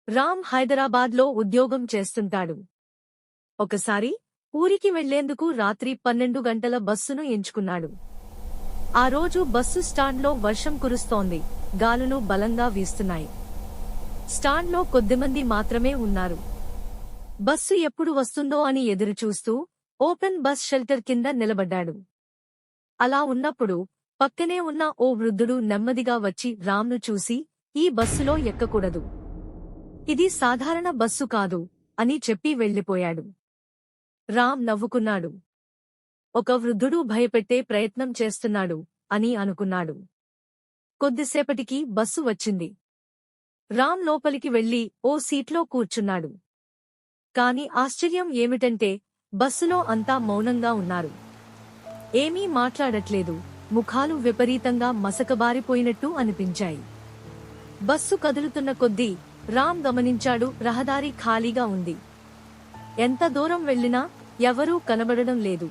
రామ్ హైదరాబాద్లో ఉద్యోగం చేస్తుంటాడు. ఒకసారి ఊరికి వెళ్లేందుకు రాత్రి 12 గంటల బస్సును ఎంచుకున్నాడు. ఆ రోజు బస్సు స్టాండ్లో వర్షం కురుస్తోంది, గాలులు బలంగా వీస్తున్నాయి. స్టాండ్లో కొద్దిమంది మాత్రమే ఉన్నారు. బస్సు ఎప్పుడు వస్తుందో అని ఎదురుచూస్తూ ఓపెన్ బస్ షెల్టర్ కింద నిలబడ్డాడు. అలా ఉన్నప్పుడు పక్కనే ఉన్న ఓ వృద్ధుడు నెమ్మదిగా వచ్చి రామ్ను చూసి, "ఈ బస్సులో ఎక్కకూడదు. ఇది సాధారణ బస్సు కాదు" అని చెప్పి వెళ్లిపోయాడు. రామ్ నవ్వుకున్నాడు. ఒక వృద్ధుడు భయపెట్టే ప్రయత్నం చేస్తున్నాడు అని అనుకున్నాడు. కొద్దిసేపటికి బస్సు వచ్చింది. రామ్ లోపలికి వెళ్లి ఓ సీట్లో కూర్చున్నాడు. కాని ఆశ్చర్యం ఏమిటంటే బస్సులో అంతా మౌనంగా ఉన్నారు. ఏమీ మాట్లాడట్లేదు, ముఖాలు విపరీతంగా మసకబారిపోయినట్టు అనిపించాయి. బస్సు కదులుతున్న కొద్దీ రామ్ గమనించాడు, రహదారి ఖాళీగా ఉంది. ఎంత దూరం వెళ్లినా ఎవరూ కనబడడం లేదు.